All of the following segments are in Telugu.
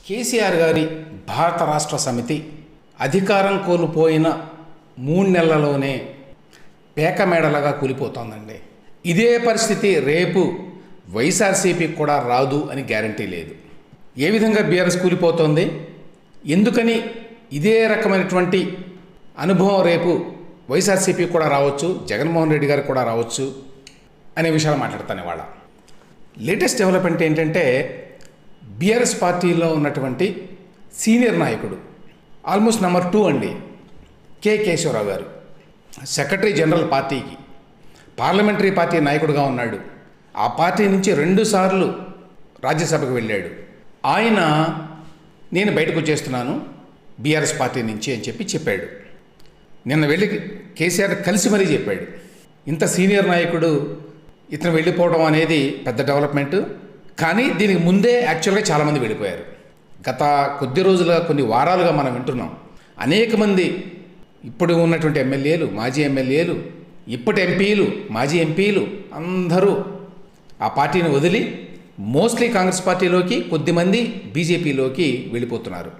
కేసీఆర్ గారి భారత రాష్ట్ర సమితి అధికారం కోల్పోయిన 3 నెలల్లోనే పేకమేడలాగా కూలిపోతోందండి. ఇదే పరిస్థితి రేపు వైఎస్ఆర్సీపీకి కూడా రాదు అని గ్యారంటీ లేదు. ఏ విధంగా బీఆర్ఎస్ కూలిపోతోంది, ఎందుకని ఇదే రకమైనటువంటి అనుభవం రేపు వైఎస్ఆర్సీపీకి కూడా రావచ్చు, జగన్మోహన్ రెడ్డి గారికి కూడా రావచ్చు అనే విషయాలు మాట్లాడతాను ఇవాళ. లేటెస్ట్ డెవలప్మెంట్ ఏంటంటే బీఆర్ఎస్ పార్టీలో ఉన్నటువంటి సీనియర్ నాయకుడు, ఆల్మోస్ట్ నెంబర్ 2 అండి, కె కేశవరావు గారు, సెక్రటరీ జనరల్ పార్టీకి, పార్లమెంటరీ పార్టీ నాయకుడుగా ఉన్నాడు. ఆ పార్టీ నుంచి 2 సార్లు రాజ్యసభకు వెళ్ళాడు. ఆయన నేను బయటకు వచ్చేస్తున్నాను బీఆర్ఎస్ పార్టీ నుంచి అని చెప్పాడు. నిన్న వెళ్ళి కేసీఆర్ కలిసి మరీ చెప్పాడు. ఇంత సీనియర్ నాయకుడు ఇతను వెళ్ళిపోవడం అనేది పెద్ద డెవలప్మెంట్. కానీ దీనికి ముందే యాక్చువల్గా చాలామంది వెళ్ళిపోయారు. గత కొద్ది రోజులుగా, కొన్ని వారాలుగా మనం వింటున్నాం. అనేక మంది ఇప్పుడు ఉన్నటువంటి ఎమ్మెల్యేలు, మాజీ ఎమ్మెల్యేలు, ఇప్పటి ఎంపీలు, మాజీ ఎంపీలు అందరూ ఆ పార్టీని వదిలి మోస్ట్లీ కాంగ్రెస్ పార్టీలోకి, కొద్దిమంది బీజేపీలోకి వెళ్ళిపోతున్నారు.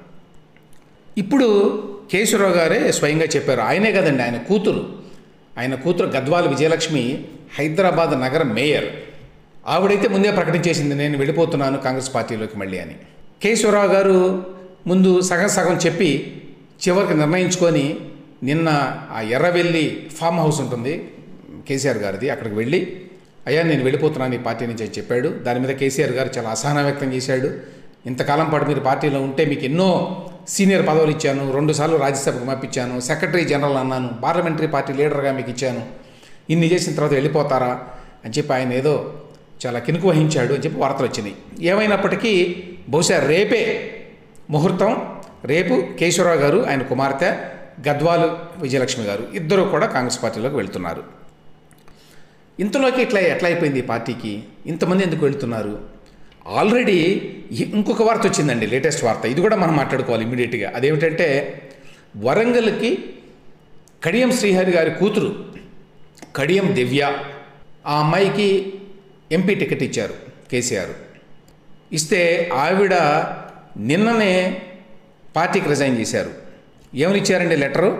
ఇప్పుడు కేశవరావు గారే స్వయంగా చెప్పారు. ఆయనే కదండి, ఆయన కూతురు గద్వాల విజయలక్ష్మి హైదరాబాద్ నగర మేయర్. ఆవిడైతే ముందే ప్రకటించేసింది నేను వెళ్ళిపోతున్నాను కాంగ్రెస్ పార్టీలోకి మళ్ళీ అని. కేశవరావు గారు ముందు సగం చెప్పి చివరికి నిర్ణయించుకొని నిన్న ఆ ఎర్రవెల్లి ఫామ్ హౌస్ ఉంటుంది కేసీఆర్ గారిది, అక్కడికి వెళ్ళి అయ్యా నేను వెళ్ళిపోతున్నాను ఈ పార్టీ నుంచి అని చెప్పాడు. దాని మీద కేసీఆర్ గారు చాలా అసహనం వ్యక్తం చేశాడు. ఇంతకాలం పాటు మీరు పార్టీలో ఉంటే మీకు ఎన్నో సీనియర్ పదవులు ఇచ్చాను, 2 సార్లు రాజ్యసభకు పంపించాను, సెక్రటరీ జనరల్ అన్నాను, పార్లమెంటరీ పార్టీ లీడర్గా మీకు ఇచ్చాను, ఇన్ని చేసిన తర్వాత వెళ్ళిపోతారా అని చెప్పి ఆయన ఏదో చాలా కినుకు వహించాడు అని చెప్పి వార్తలు వచ్చినాయి. ఏమైనప్పటికీ బహుశా రేపే ముహూర్తం. రేపు కేశవరావు గారు, ఆయన కుమార్తె గద్వాలు విజయలక్ష్మి గారు ఇద్దరూ కూడా కాంగ్రెస్ పార్టీలోకి వెళ్తున్నారు. ఇంతలోకి ఎట్లా అయిపోయింది ఈ పార్టీకి? ఇంతమంది ఎందుకు వెళ్తున్నారు? ఆల్రెడీ ఇంకొక వార్త వచ్చిందండి, లేటెస్ట్ వార్త. ఇది కూడా మనం మాట్లాడుకోవాలి ఇమ్మీడియట్గా. అదేమిటంటే వరంగల్కి కడియం శ్రీహరి గారి కూతురు కడియం దివ్య, ఆ అమ్మాయికి ఎంపీ టికెట్ ఇచ్చారు కేసీఆర్. ఇస్తే ఆవిడ నిన్ననే పార్టీకి రిజైన్ చేశారు. ఏమని ఇచ్చారండి లెటరు?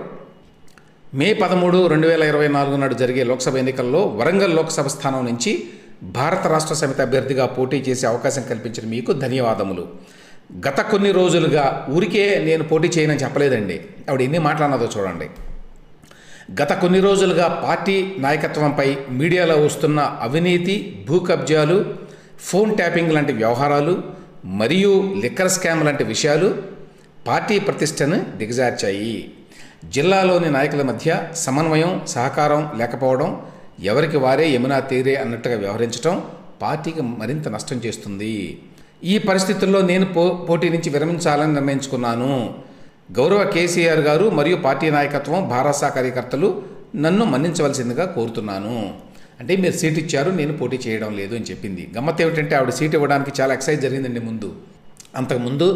మే 13, 2024 నాడు జరిగే లోక్సభ ఎన్నికల్లో వరంగల్ లోక్సభ స్థానం నుంచి భారత రాష్ట్ర సమితి అభ్యర్థిగా పోటీ చేసే అవకాశం కల్పించిన మీకు ధన్యవాదములు. గత కొన్ని రోజులుగా ఊరికే నేను పోటీ చేయనని చెప్పలేదండి. ఆవిడ ఎన్ని మాట్లాడినదో చూడండి. గత కొన్ని రోజులుగా పార్టీ నాయకత్వంపై మీడియాలో వస్తున్న అవినీతి, భూ కబ్జాలు, ఫోన్ ట్యాపింగ్ లాంటి వ్యవహారాలు మరియు లిక్కర్ స్కామ్ లాంటి విషయాలు పార్టీ ప్రతిష్టను దిగజార్చాయి. జిల్లాలోని నాయకుల మధ్య సమన్వయం, సహకారం లేకపోవడం, ఎవరికి వారే యమునా తీరే అన్నట్టుగా వ్యవహరించడం పార్టీకి మరింత నష్టం చేస్తుంది. ఈ పరిస్థితుల్లో నేను పోటీ నుంచి విరమించాలని నిర్ణయించుకున్నాను. గౌరవ కేసీఆర్ గారు మరియు పార్టీ నాయకత్వం, భారత కార్యకర్తలు నన్ను మన్నించవలసిందిగా కోరుతున్నాను. అంటే మీరు సీట్ ఇచ్చారు, నేను పోటీ చేయడం లేదు అని చెప్పింది. గమ్మత్ ఏమిటంటే ఆవిడ సీట్ ఇవ్వడానికి చాలా ఎక్సైజ్ జరిగిందండి ముందు. అంతకుముందు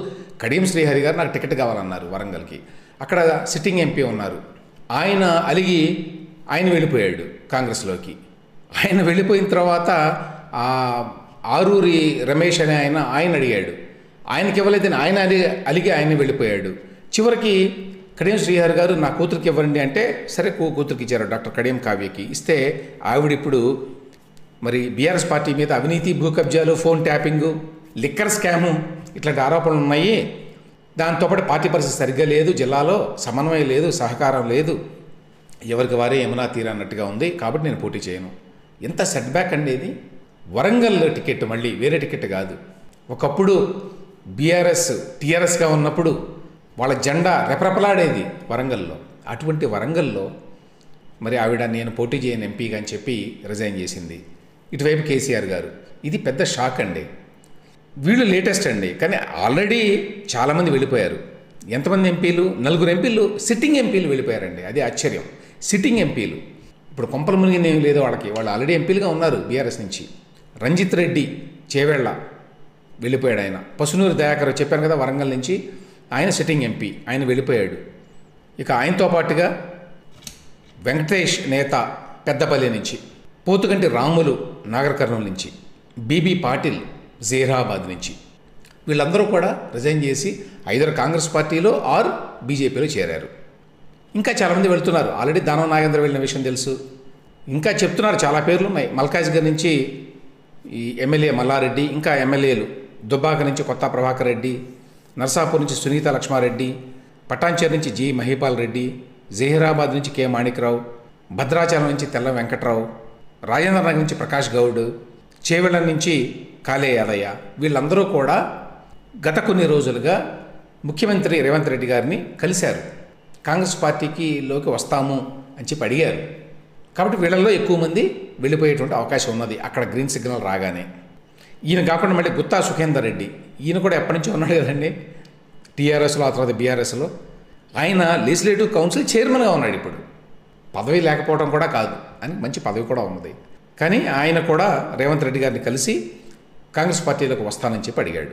కడియం శ్రీహరి గారు నాకు టికెట్ కావాలన్నారు వరంగల్కి. అక్కడ సిట్టింగ్ ఎంపీ ఉన్నారు. ఆయన అలిగి ఆయన వెళ్ళిపోయాడు కాంగ్రెస్లోకి. ఆయన వెళ్ళిపోయిన తర్వాత ఆరూరి రమేష్ అనే ఆయన అడిగాడు, ఆయనకి ఇవ్వలేదని ఆయన అలిగి ఆయన వెళ్ళిపోయాడు. చివరికి కడియం శ్రీహరి గారు నా కూతురికి ఇవ్వండి అంటే సరే కూతురికి ఇచ్చారు, డాక్టర్ కడియం కావ్యకి. ఇస్తే ఆవిడ ఇప్పుడు మరి బీఆర్ఎస్ పార్టీ మీద అవినీతి, భూ కబ్జాలు, ఫోన్ ట్యాపింగు, లిక్కర్ స్కాము ఇట్లాంటి ఆరోపణలు ఉన్నాయి. దాంతోపాటు పార్టీ పరిస్థితి సరిగ్గా లేదు, జిల్లాలో సమన్వయం లేదు, సహకారం లేదు, ఎవరికి వారే యమునా తీరా అన్నట్టుగా ఉంది, కాబట్టి నేను పోటీ చేయను. ఎంత సెట్ బ్యాక్ అండి ఇది. వరంగల్ టికెట్ మళ్ళీ వేరే టికెట్ కాదు. ఒకప్పుడు బీఆర్ఎస్ టీఆర్ఎస్గా ఉన్నప్పుడు వాళ్ళ జెండా రెపరెపలాడేది వరంగల్లో. అటువంటి వరంగల్లో మరి ఆవిడ నేను పోటీ చేయను ఎంపీగా అని చెప్పి రిజైన్ చేసింది. ఇటువైపు కేసీఆర్ గారు. ఇది పెద్ద షాక్ అండి. వీళ్ళు లేటెస్ట్ అండి, కానీ ఆల్రెడీ చాలామంది వెళ్ళిపోయారు. ఎంతమంది ఎంపీలు? 4 ఎంపీలు, సిట్టింగ్ ఎంపీలు వెళ్ళిపోయారండి. అది ఆశ్చర్యం. సిట్టింగ్ ఎంపీలు ఇప్పుడు కొంపలు మునిగింది ఏమి లేదు వాళ్ళకి. వాళ్ళు ఆల్రెడీ ఎంపీలుగా ఉన్నారు బీఆర్ఎస్ నుంచి. రంజిత్ రెడ్డి చేవేళ్ల వెళ్ళిపోయాడు. ఆయన పసునూరి దయాకర్ చెప్పాను కదా వరంగల్ నుంచి, ఆయన సిట్టింగ్ ఎంపీ, ఆయన వెళ్ళిపోయాడు. ఇక ఆయనతో పాటుగా వెంకటేష్ నేత పెద్దపల్లి నుంచి, పోతుగంటి రాములు నాగర్ కర్నూలు నుంచి, బీబీ పాటిల్ జీరాబాద్ నుంచి, వీళ్ళందరూ కూడా రిజైన్ చేసి ఐదర్ కాంగ్రెస్ పార్టీలో ఆర్ బీజేపీలో చేరారు. ఇంకా చాలామంది వెళ్తున్నారు. ఆల్రెడీ దానం నాగేంద్ర వెళ్ళిన విషయం తెలుసు. ఇంకా చెప్తున్నారు, చాలా పేర్లు ఉన్నాయి. మల్కాజ్గిరి నుంచి ఈ ఎమ్మెల్యే మల్లారెడ్డి, ఇంకా ఎమ్మెల్యేలు దుబ్బాక నుంచి కొత్త ప్రభాకర్ రెడ్డి, నర్సాపూర్ నుంచి సునీత లక్ష్మారెడ్డి, పటాన్చేరు నుంచి జి మహిపాల్ రెడ్డి, జహీరాబాద్ నుంచి కె మాణిక్రావు, భద్రాచలం నుంచి తెల్ల వెంకట్రావు, రాజేంద్ర నగర్ నుంచి ప్రకాష్ గౌడ్, చేవెళ్ళ నుంచి కాలే యాదయ్య, వీళ్ళందరూ కూడా గత కొన్ని రోజులుగా ముఖ్యమంత్రి రేవంత్ రెడ్డి గారిని కలిశారు. కాంగ్రెస్ పార్టీలోకి వస్తాము అని చెప్పి అడిగారు. కాబట్టి వీళ్ళల్లో ఎక్కువ మంది వెళ్ళిపోయేటువంటి అవకాశం ఉన్నది అక్కడ గ్రీన్ సిగ్నల్ రాగానే. ఈయన కాకుండా మళ్ళీ గుత్తా సుఖేందర్ రెడ్డి, ఈయన కూడా ఎప్పటి నుంచో ఉన్నాడు కదండి టీఆర్ఎస్లో, ఆ తర్వాత బీఆర్ఎస్లో. ఆయన లెజిస్లేటివ్ కౌన్సిల్ చైర్మన్గా ఉన్నాడు. ఇప్పుడు పదవి లేకపోవడం కూడా కాదు, అని మంచి పదవి కూడా ఉన్నది. కానీ ఆయన కూడా రేవంత్ రెడ్డి గారిని కలిసి కాంగ్రెస్ పార్టీలోకి వస్తానని చెప్పి అడిగాడు.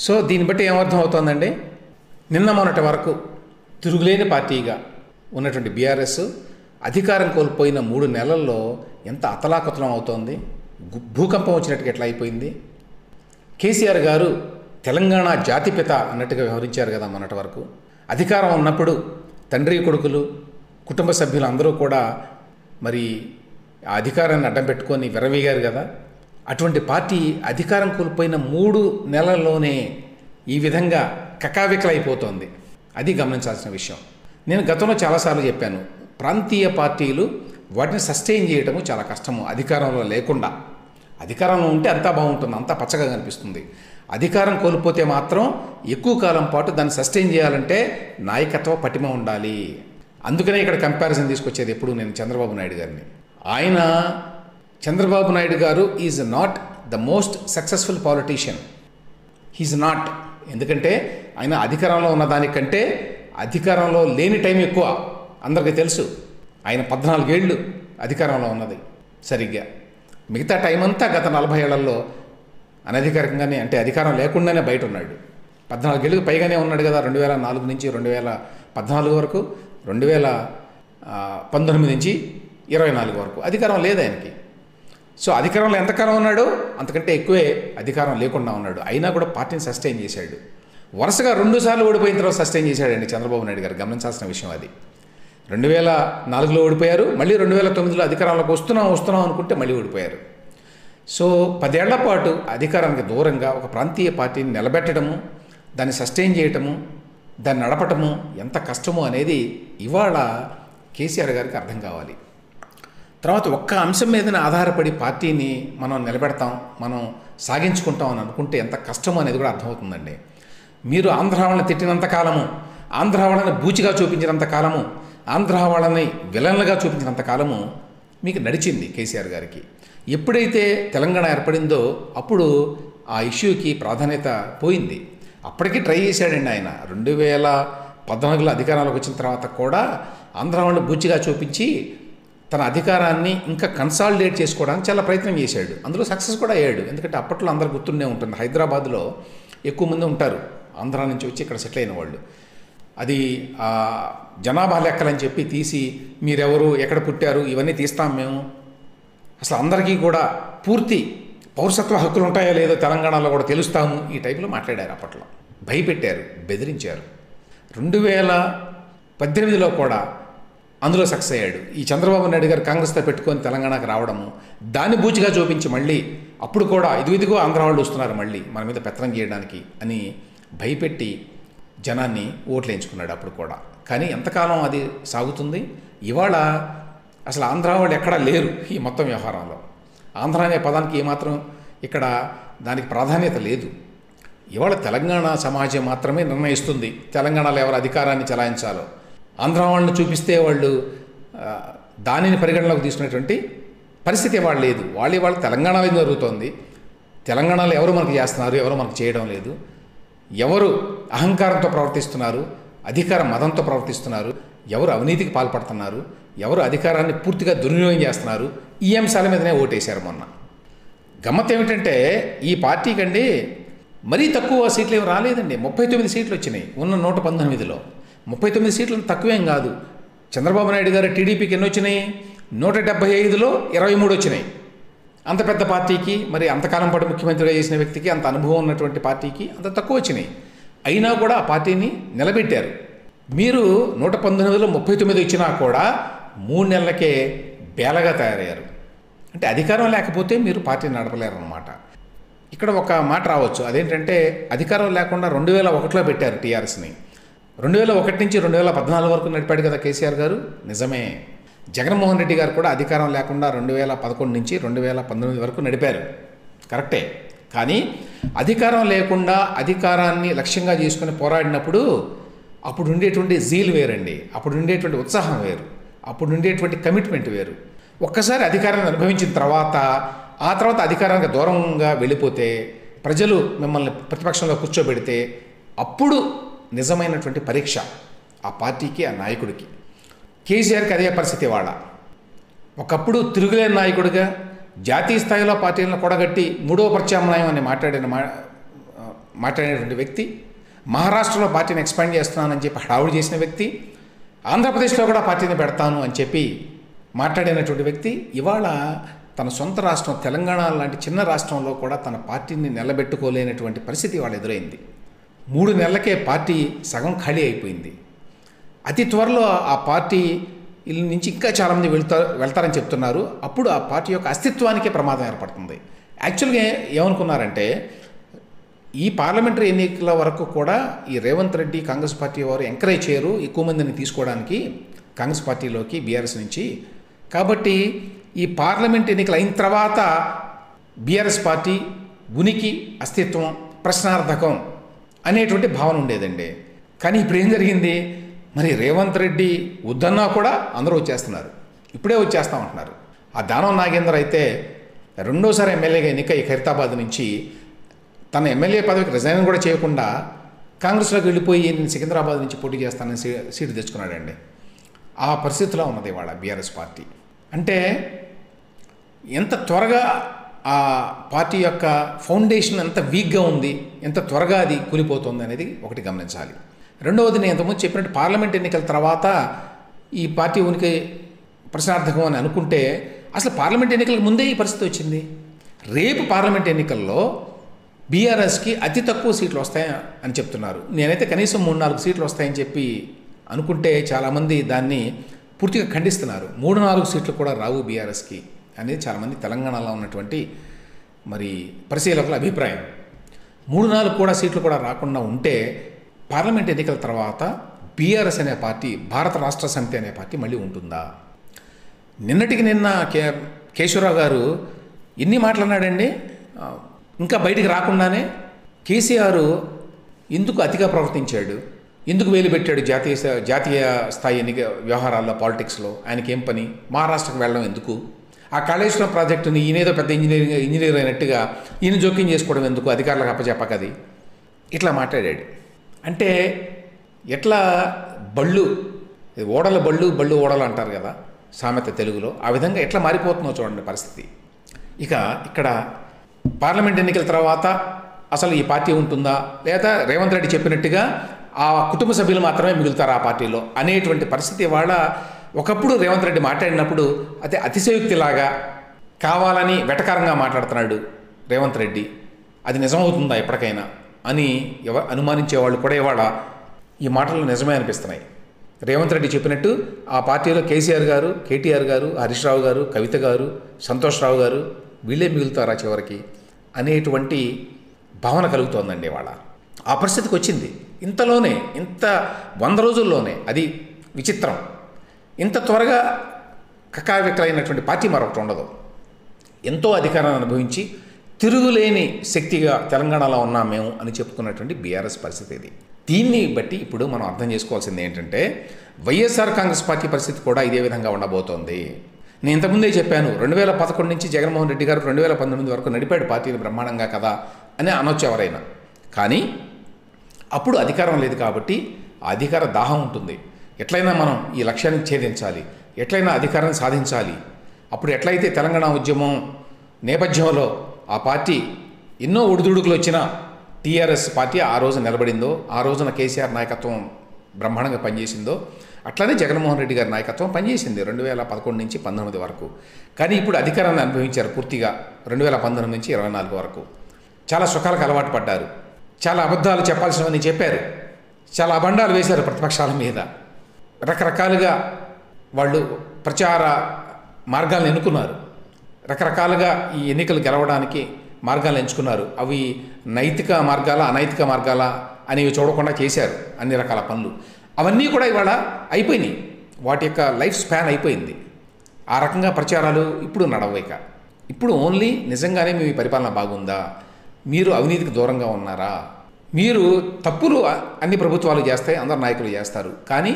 సో దీన్ని బట్టి ఏమర్థం అవుతోందండి, నిన్న మొన్నటి వరకు తిరుగులేని పార్టీగా ఉన్నటువంటి బీఆర్ఎస్ అధికారం కోల్పోయిన 3 నెలల్లో ఎంత అతలాకుతలం అవుతోంది, భూకంపం వచ్చినట్టుగా ఎట్లా అయిపోయింది. కేసీఆర్ గారు తెలంగాణ జాతిపిత అన్నట్టుగా వ్యవహరించారు కదా మొన్నటి వరకు. అధికారం ఉన్నప్పుడు తండ్రి కొడుకులు కుటుంబ సభ్యులు అందరూ కూడా మరి ఆ అధికారాన్ని అడ్డం పెట్టుకొని విర్రవీగారు కదా. అటువంటి పార్టీ అధికారం కోల్పోయిన 3 నెలల్లోనే ఈ విధంగా కకావికలైపోతోంది. అది గమనించాల్సిన విషయం. నేను గతంలో చాలాసార్లు చెప్పాను, ప్రాంతీయ పార్టీలు వాటిని సస్టైన్ చేయటము చాలా కష్టము. అధికారంలో లేకుండా, అధికారంలో ఉంటే అంతా బాగుంటుంది, అంతా పచ్చగా కనిపిస్తుంది. అధికారం కోల్పోతే మాత్రం ఎక్కువ కాలం పాటు దాన్ని సస్టైన్ చేయాలంటే నాయకత్వ పటిమ ఉండాలి. అందుకనే ఇక్కడ కంపారిజన్ తీసుకొచ్చేది ఎప్పుడు నేను చంద్రబాబు నాయుడు గారిని. ఆయన చంద్రబాబు నాయుడు గారు is not the most successful politician. He's not. ఎందుకంటే ఆయన అధికారంలో ఉన్న దానికంటే అధికారంలో లేని టైం ఎక్కువ. అందరికీ తెలుసు ఆయన 14 ఏళ్ళు అధికారంలో ఉన్నది సరిగ్గా. మిగతా టైం అంతా గత 40 ఏళ్లలో అనధికారికంగానే, అంటే అధికారం లేకుండానే బయట ఉన్నాడు. 14 ఏళ్ళకి పైగానే ఉన్నాడు కదా. 2004 నుంచి 2014 వరకు, 2019 నుంచి 24 వరకు అధికారం లేదు ఆయనకి. సో అధికారంలో ఎంతకాలం ఉన్నాడో అంతకంటే ఎక్కువే అధికారం లేకుండా ఉన్నాడు. అయినా కూడా పార్టీని సస్టైన్ చేశాడు. వరుసగా 2 సార్లు ఓడిపోయిన తర్వాత సస్టైన్ చేశాడండి చంద్రబాబు నాయుడు గారు. గమనించాల్సిన విషయం అది. 2004లో ఓడిపోయారు, మళ్ళీ 2009లో అధికారంలోకి వస్తున్నాం అనుకుంటే మళ్ళీ ఓడిపోయారు. సో 10 ఏళ్ల పాటు అధికారానికి దూరంగా ఒక ప్రాంతీయ పార్టీని నిలబెట్టడము, దాన్ని సస్టైన్ చేయటము, దాన్ని నడపటము ఎంత కష్టమో అనేది ఇవాళ కేసీఆర్ గారికి అర్థం కావాలి. తర్వాత ఒక్క అంశం మీదనే ఆధారపడి పార్టీని మనం నిలబెడతాం, మనం సాగించుకుంటాం అని అనుకుంటే ఎంత కష్టమో అనేది కూడా అర్థమవుతుందండి. మీరు ఆంధ్ర వాళ్ళని తిట్టినంత కాలము, ఆంధ్ర వాళ్ళని బూచిగా చూపించినంత కాలము, ఆంధ్ర వాళ్ళని విలన్లుగా చూపించినంత కాలము మీకు నడిచింది కేసీఆర్ గారికి. ఎప్పుడైతే తెలంగాణ ఏర్పడిందో అప్పుడు ఆ ఇష్యూకి ప్రాధాన్యత పోయింది. అప్పటికీ ట్రై చేశాడండి ఆయన. 2014లో అధికారంలోకి వచ్చిన తర్వాత కూడా ఆంధ్ర వాళ్ళని బూచిగా చూపించి తన అధికారాన్ని ఇంకా కన్సాలిడేట్ చేసుకోవడానికి చాలా ప్రయత్నం చేశాడు. అందులో సక్సెస్ కూడా అయ్యాడు. ఎందుకంటే అప్పట్లో అందరు గుర్తుండే ఉంటుంది, హైదరాబాద్లో ఎక్కువ మంది ఉంటారు ఆంధ్ర నుంచి వచ్చి ఇక్కడ సెటిల్ అయిన వాళ్ళు. అది జనాభా లెక్కలని చెప్పి తీసి మీరెవరు, ఎక్కడ పుట్టారు, ఇవన్నీ తీస్తాం మేము, అసలు అందరికీ కూడా పూర్తి పౌరసత్వ హక్కులు ఉంటాయో లేదో తెలంగాణలో కూడా తెలుస్తాము, ఈ టైప్లో మాట్లాడారు. అప్పట్లో భయపెట్టారు, బెదిరించారు. 2018లో కూడా అందులో సక్సెస్ అయ్యాడు. ఈ చంద్రబాబు నాయుడు గారు కాంగ్రెస్తో పెట్టుకొని తెలంగాణకు రావడము, దాన్ని బూచిగా చూపించి మళ్ళీ అప్పుడు కూడా ఇదిగో ఆంధ్ర వాళ్ళు వస్తున్నారు మళ్ళీ మన మీద పెత్తనం చేయడానికి అని భయపెట్టి జనాన్ని ఓట్లేయించుకున్నాడు అప్పుడు కూడా. కానీ ఎంతకాలం అది సాగుతుంది? ఇవాళ అసలు ఆంధ్ర వాళ్ళు ఎక్కడా లేరు ఈ మొత్తం వ్యవహారంలో. ఆంధ్ర అనే పదానికి ఏమాత్రం ఇక్కడ దానికి ప్రాధాన్యత లేదు. ఇవాళ తెలంగాణ సమాజం మాత్రమే నిర్ణయిస్తుంది తెలంగాణలో ఎవరు అధికారాన్ని చెలాయించాలో. ఆంధ్ర వాళ్ళని చూపిస్తే వాళ్ళు దానిని పరిగణలోకి తీసుకునేటువంటి పరిస్థితి ఇవాళ లేదు. వాళ్ళు తెలంగాణలో జరుగుతోంది. తెలంగాణలో ఎవరు మనకు చేస్తున్నారు, ఎవరు మనకు చేయడం లేదు, ఎవరు అహంకారంతో ప్రవర్తిస్తున్నారు, అధికార మదంతో ప్రవర్తిస్తున్నారు, ఎవరు అవినీతికి పాల్పడుతున్నారు, ఎవరు అధికారాన్ని పూర్తిగా దుర్వినియోగం చేస్తున్నారు, ఈ అంశాల మీదనే ఓటేశారు మొన్న. గమ్మత్ ఏమిటంటే ఈ పార్టీకి అండి మరీ తక్కువ సీట్లు ఏమి రాలేదండి. 39 సీట్లు వచ్చినాయి ఉన్న 119లో. 39 సీట్లు తక్కువేం కాదు. చంద్రబాబు నాయుడు గారు టీడీపీకి ఎన్ని వచ్చినాయి? 175లో 23 వచ్చినాయి. అంత పెద్ద పార్టీకి, మరి అంతకాలం పాటు ముఖ్యమంత్రిగా చేసిన వ్యక్తికి, అంత అనుభవం ఉన్నటువంటి పార్టీకి అంత తక్కువ వచ్చినాయి. అయినా కూడా ఆ పార్టీని నిలబెట్టారు. మీరు 119లో 39 ఇచ్చినా కూడా 3 నెలలకే బేలగా తయారయ్యారు. అంటే అధికారం లేకపోతే మీరు పార్టీని నడపలేరు అన్నమాట. ఇక్కడ ఒక మాట రావచ్చు, అదేంటంటే అధికారం లేకుండా 2001లో పెట్టారు టీఆర్ఎస్ని. 2001 నుంచి 2014 వరకు నడిపాడు కదా కేసీఆర్ గారు. నిజమే. జగన్మోహన్ రెడ్డి గారు కూడా అధికారం లేకుండా 2011 నుంచి 2019 వరకు నడిపారు. కరెక్టే. కానీ అధికారం లేకుండా అధికారాన్ని లక్ష్యంగా చేసుకుని పోరాడినప్పుడు అప్పుడు ఉండేటువంటి జీల్ వేరండి, అప్పుడు ఉండేటువంటి ఉత్సాహం వేరు, అప్పుడు ఉండేటువంటి కమిట్మెంట్ వేరు. ఒక్కసారి అధికారాన్ని అనుభవించిన తర్వాత ఆ తర్వాత అధికారానికి దూరంగా వెళ్ళిపోతే, ప్రజలు మిమ్మల్ని ప్రతిపక్షంలో కూర్చోబెడితే అప్పుడు నిజమైనటువంటి పరీక్ష ఆ పార్టీకి, ఆ నాయకుడికి. కేసీఆర్కి అదే పరిస్థితి వాళ్ళ. ఒకప్పుడు తిరుగులేని నాయకుడిగా జాతీయ స్థాయిలో పార్టీలను కూడగట్టి 3వ ప్రత్యామ్నాయం అని మాట్లాడినటువంటి వ్యక్తి, మహారాష్ట్రలో పార్టీని ఎక్స్పాండ్ చేస్తున్నానని చెప్పి హడావుడి చేసిన వ్యక్తి, ఆంధ్రప్రదేశ్లో కూడా పార్టీని పెడతాను అని చెప్పి మాట్లాడినటువంటి వ్యక్తి ఇవాళ తన సొంత రాష్ట్రం తెలంగాణ లాంటి చిన్న రాష్ట్రంలో కూడా తన పార్టీని నిలబెట్టుకోలేనటువంటి పరిస్థితి వాళ్ళు ఎదురైంది. 3 నెలలకే పార్టీ సగం ఖాళీ అయిపోయింది. అతి త్వరలో ఆ పార్టీ నుంచి ఇంకా చాలామంది వెళ్తారని చెప్తున్నారు. అప్పుడు ఆ పార్టీ యొక్క అస్తిత్వానికే ప్రమాదం ఏర్పడుతుంది. యాక్చువల్గా ఏమనుకున్నారంటే, ఈ పార్లమెంటరీ ఎన్నికల వరకు కూడా ఈ రేవంత్ రెడ్డి కాంగ్రెస్ పార్టీ వారు ఎంకరేజ్ చేయరు ఎక్కువ మందిని తీసుకోవడానికి కాంగ్రెస్ పార్టీలోకి, బీఆర్ఎస్ నుంచి. కాబట్టి ఈ పార్లమెంట్ ఎన్నికలు అయిన తర్వాత బీఆర్ఎస్ పార్టీ ఉనికి, అస్తిత్వం ప్రశ్నార్థకం అనేటువంటి భావన ఉండేదండి. కానీ ఇప్పుడు ఏం జరిగింది, మరి రేవంత్ రెడ్డి వద్దన్నా కూడా అందరూ వచ్చేస్తున్నారు, ఇప్పుడే వచ్చేస్తామంటున్నారు. ఆ దానం నాగేందర్ అయితే రెండోసారి ఎమ్మెల్యేగా ఎన్నికై ఖైరతాబాద్ నుంచి తన ఎమ్మెల్యే పదవికి రిజైన్ కూడా చేయకుండా కాంగ్రెస్లోకి వెళ్ళిపోయి నేను సికింద్రాబాద్ నుంచి పోటీ చేస్తానని సీటు తెచ్చుకున్నాడండి. ఆ పరిస్థితిలో ఉన్నది ఇవాళ బీఆర్ఎస్ పార్టీ. అంటే ఎంత త్వరగా ఆ పార్టీ యొక్క ఫౌండేషన్ ఎంత వీక్గా ఉంది, ఎంత త్వరగా అది కూలిపోతుంది అనేది ఒకటి గమనించాలి. రెండవది, నేను ఇంతకుముందు చెప్పినట్టు పార్లమెంట్ ఎన్నికల తర్వాత ఈ పార్టీ ఉనికి ప్రశ్నార్థకం అని అనుకుంటే అసలు పార్లమెంట్ ఎన్నికలకు ముందే ఈ పరిస్థితి వచ్చింది. రేపు పార్లమెంట్ ఎన్నికల్లో బీఆర్ఎస్కి అతి తక్కువ సీట్లు వస్తాయి అని చెప్తున్నారు. నేనైతే కనీసం 3-4 సీట్లు వస్తాయని చెప్పి అనుకుంటే చాలామంది దాన్ని పూర్తిగా ఖండిస్తున్నారు. 3-4 సీట్లు కూడా రావు బీఆర్ఎస్కి అనేది చాలామంది తెలంగాణలో ఉన్నటువంటి మరి పరిశీలకుల అభిప్రాయం. 3-4 కూడా సీట్లు కూడా రాకుండా ఉంటే పార్లమెంట్ ఎన్నికల తర్వాత బీఆర్ఎస్ అనే పార్టీ, భారత రాష్ట్ర సమితి అనే పార్టీ మళ్ళీ ఉంటుందా? నిన్నటికి నిన్న కేశవరావు గారు ఎన్ని మాట్లాడినాడండి. ఇంకా బయటికి రాకుండానే కేసీఆర్ ఎందుకు అతిగా ప్రవర్తించాడు, ఎందుకు వేలు పెట్టాడు జాతీయ స్థాయి ఎన్నిక వ్యవహారాల్లో, పాలిటిక్స్లో ఆయనకి ఏం పని, మహారాష్ట్రకు వెళ్ళడం ఎందుకు, ఆ కాళేశ్వరం ప్రాజెక్టుని ఈయనేదో పెద్ద ఇంజనీర్ అయినట్టుగా ఈయన జోక్యం చేసుకోవడం ఎందుకు, అధికారులకు అప్పచెప్పకది, ఇట్లా మాట్లాడాడు. అంటే ఎట్లా ఓడల బళ్ళు ఓడలు అంటారు కదా సామెత తెలుగులో, ఆ విధంగా ఎట్లా మారిపోతుందో చూడండి పరిస్థితి. ఇక ఇక్కడ పార్లమెంట్ ఎన్నికల తర్వాత అసలు ఈ పార్టీ ఉంటుందా, లేదా రేవంత్ రెడ్డి చెప్పినట్టుగా ఆ కుటుంబ సభ్యులు మాత్రమే మిగులుతారు ఆ పార్టీలో అనేటువంటి పరిస్థితి వాళ్ళ. ఒకప్పుడు రేవంత్ రెడ్డి మాట్లాడినప్పుడు అదే అతిశయోక్తిలాగా కావాలని వెటకారంగా మాట్లాడుతున్నాడు రేవంత్ రెడ్డి, అది నిజమవుతుందా ఎప్పటికైనా అని అనుమానించేవాళ్ళు కూడా ఇవాళ ఈ మాటలు నిజమే అనిపిస్తున్నాయి. రేవంత్ రెడ్డి చెప్పినట్టు ఆ పార్టీలో కేసీఆర్ గారు, కేటీఆర్ గారు, హరీష్ రావు గారు, కవిత గారు, సంతోష్ రావు గారు వీళ్ళే మిగులుతారా చివరికి అనేటువంటి భావన కలుగుతోందండి ఇవాళ. ఆ పరిస్థితికి వచ్చింది ఇంతలోనే, ఇంత 100 రోజుల్లోనే. అది విచిత్రం. ఇంత త్వరగా కకావికలైనటువంటి పార్టీ మరొకటి ఉండదు. ఎంతో అధికారాన్ని అనుభవించి తిరుగులేని శక్తిగా తెలంగాణలో ఉన్నాం మేము అని చెప్పుకున్నటువంటి బీఆర్ఎస్ పరిస్థితి ఇది. దీన్ని బట్టి ఇప్పుడు మనం అర్థం చేసుకోవాల్సింది ఏంటంటే, వైఎస్ఆర్ కాంగ్రెస్ పార్టీ పరిస్థితి కూడా ఇదే విధంగా ఉండబోతోంది. నేను ఇంతకుముందే చెప్పాను, 2011 నుంచి జగన్మోహన్ రెడ్డి గారు 2019 వరకు నడిపాడు పార్టీని బ్రహ్మాండంగా కదా అని అనొచ్చు ఎవరైనా. కానీ అప్పుడు అధికారం లేదు కాబట్టి ఆ అధికార దాహం ఉంటుంది. ఎట్లయినా మనం ఈ లక్ష్యాన్ని ఛేదించాలి, ఎట్లయినా అధికారాన్ని సాధించాలి. అప్పుడు ఎట్లయితే తెలంగాణ ఉద్యమం నేపథ్యంలో ఆ పార్టీ ఎన్నో ఒడిదుడుకులు వచ్చినా టీఆర్ఎస్ పార్టీ ఆ రోజు నిలబడిందో, ఆ రోజున కేసీఆర్ నాయకత్వం బ్రహ్మాండంగా పనిచేసిందో, అట్లనే జగన్మోహన్ రెడ్డి గారి నాయకత్వం పనిచేసింది 2011 నుంచి 19 వరకు. కానీ ఇప్పుడు అధికారాన్ని అనుభవించారు పూర్తిగా 2019 నుంచి 24 వరకు. చాలా సుఖాలకు అలవాటు పడ్డారు, చాలా అబద్ధాలు చెప్పాల్సినవన్నీ చెప్పారు, చాలా అబండాలు వేశారు ప్రతిపక్షాల మీద. రకరకాలుగా వాళ్ళు ప్రచార మార్గాలను ఎన్నుకున్నారు, రకరకాలుగా ఈ ఎన్నికలు గెలవడానికి మార్గాలు ఎంచుకున్నారు. అవి నైతిక మార్గాల అనైతిక మార్గాల అనేవి చూడకుండా చేశారు అన్ని రకాల పనులు. అవన్నీ కూడా ఇవాళ అయిపోయినాయి, వాటి యొక్క లైఫ్ స్పాన్ అయిపోయింది. ఆ రకంగా ప్రచారాలు ఇప్పుడు నడవైక. ఇప్పుడు ఓన్లీ నిజంగానే మీ పరిపాలన బాగుందా, మీరు అవినీతికి దూరంగా ఉన్నారా, మీరు తప్పులు అన్ని ప్రభుత్వాలు చేస్తాయి, అందరు నాయకులు చేస్తారు, కానీ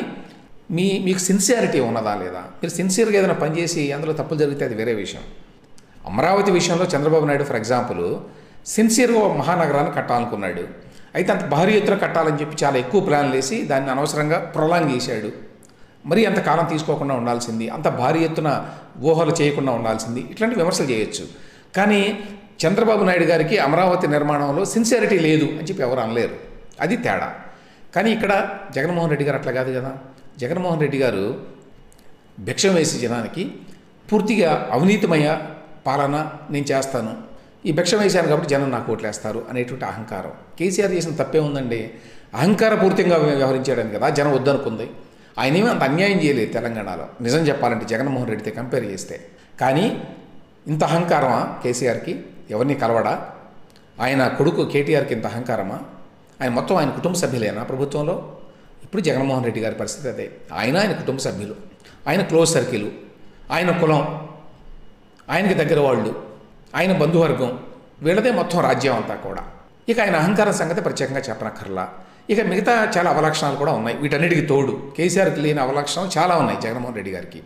మీకు సిన్సియారిటీ ఉన్నదా లేదా, మీరు సిన్సియర్గా ఏదైనా పనిచేసి అందులో తప్పులు జరిగితే అది వేరే విషయం. అమరావతి విషయంలో చంద్రబాబు నాయుడు ఫర్ ఎగ్జాంపుల్ సిన్సియర్గా మహానగరాన్ని కట్టాలనుకున్నాడు. అయితే అంత భారీ ఎత్తున కట్టాలని చెప్పి చాలా ఎక్కువ ప్లాన్లు వేసి దాన్ని అనవసరంగా ప్రొలాంగ్ చేశాడు. మరి అంత కాలం తీసుకోకుండా ఉండాల్సింది, అంత భారీ ఎత్తున ఊహలు చేయకుండా ఉండాల్సింది, ఇట్లాంటి విమర్శలు చేయొచ్చు. కానీ చంద్రబాబు నాయుడు గారికి అమరావతి నిర్మాణంలో సిన్సియారిటీ లేదు అని చెప్పి ఎవరు అనలేరు, అది తేడా. కానీ ఇక్కడ జగన్మోహన్ రెడ్డి గారు అట్లా కాదు కదా. జగన్మోహన్ రెడ్డి గారు భిక్షం వేసి జనానికి పూర్తిగా అవినీతిమయ పాలన నేను చేస్తాను, ఈ భిక్షం వేశాను కాబట్టి జనం నాకు ఓట్లేస్తారు అనేటువంటి అహంకారం. కేసీఆర్ చేసిన తప్పే ఉందండి, అహంకారపూరితంగా వ్యవహరించాడని కదా జనం వద్దనుకుంది. ఆయన ఏమీ అంత అన్యాయం చేయలేదు తెలంగాణలో నిజం చెప్పాలంటే జగన్మోహన్ రెడ్డితో కంపేర్ చేస్తే. కానీ ఇంత అహంకారమా కేసీఆర్కి, ఎవరిని కలవడా? ఆయన కొడుకు కేటీఆర్కి ఇంత అహంకారమా? ఆయన మొత్తం ఆయన కుటుంబ సభ్యులేనా ప్రభుత్వంలో? ఇప్పుడు జగన్మోహన్ రెడ్డి గారి పరిస్థితి అదే. ఆయన కుటుంబ సభ్యులు, ఆయన క్లోజ్ సర్కిల్, ఆయన కులం, ఆయనకి దగ్గర వాళ్ళు, ఆయన బంధువర్గం, వీళ్ళదే మొత్తం రాజ్యం అంతా కూడా. ఇక ఆయన అహంకారం సంగతి ప్రత్యేకంగా చెప్పనక్కర్లా. ఇక మిగతా చాలా అవలక్షణాలు కూడా ఉన్నాయి. వీటన్నిటికీ తోడు కేసీఆర్కి లేని అవలక్షణాలు చాలా ఉన్నాయి జగన్మోహన్ రెడ్డి గారికి.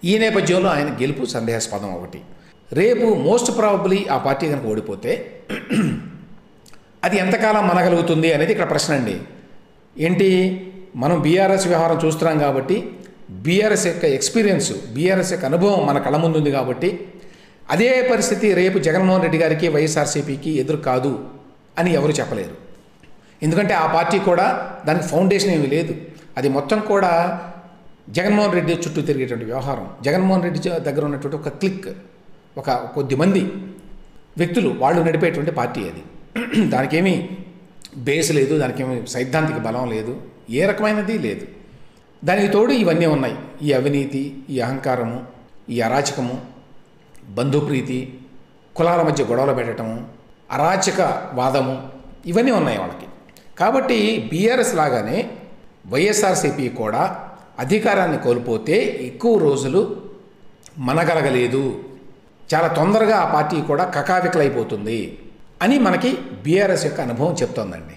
ఈ నేపథ్యంలో ఆయన గెలుపు సందేహాస్పదం ఒకటి. రేపు మోస్ట్ ప్రాబబ్లీ ఆ పార్టీ కనుక ఓడిపోతే అది ఎంతకాలం మనగలుగుతుంది అనేది ఇక్కడ ప్రశ్న అండి. ఏంటి, మనం బీఆర్ఎస్ వ్యవహారం చూస్తున్నాం కాబట్టి, బీఆర్ఎస్ యొక్క ఎక్స్పీరియన్స్, బీఆర్ఎస్ యొక్క అనుభవం మన కళ్ళ ముందుంది కాబట్టి అదే పరిస్థితి రేపు జగన్మోహన్ రెడ్డి గారికి వైఎస్ఆర్సీపీకి ఎదురు కాదు అని ఎవరు చెప్పలేరు. ఎందుకంటే ఆ పార్టీ కూడా దానికి ఫౌండేషన్ ఏమీ లేదు. అది మొత్తం కూడా జగన్మోహన్ రెడ్డి చుట్టూ తిరిగేటువంటి వ్యవహారం. జగన్మోహన్ రెడ్డి దగ్గర ఉన్నటువంటి ఒక క్లిక్, ఒక కొద్దిమంది వ్యక్తులు, వాళ్ళు నడిపేటువంటి పార్టీ అది. దానికేమీ బేస్ లేదు, దానికేమీ సైద్ధాంతిక బలం లేదు, ఏ రకమైనది లేదు. దానికి తోడు ఇవన్నీ ఉన్నాయి, ఈ అవినీతి, ఈ అహంకారము, ఈ అరాచకము, బంధుప్రీతి, కులాల మధ్య గొడవలు పెట్టడము, అరాచక వాదము, ఇవన్నీ ఉన్నాయి వాళ్ళకి. కాబట్టి బీఆర్ఎస్ లాగానే వైఎస్ఆర్సీపీ కూడా అధికారాన్ని కోల్పోతే ఎక్కువ రోజులు మనగలగలేదు, చాలా తొందరగా ఆ పార్టీ కూడా కకావికలైపోతుంది అని మనకి బీఆర్ఎస్ యొక్క అనుభవం చెప్తోందండి.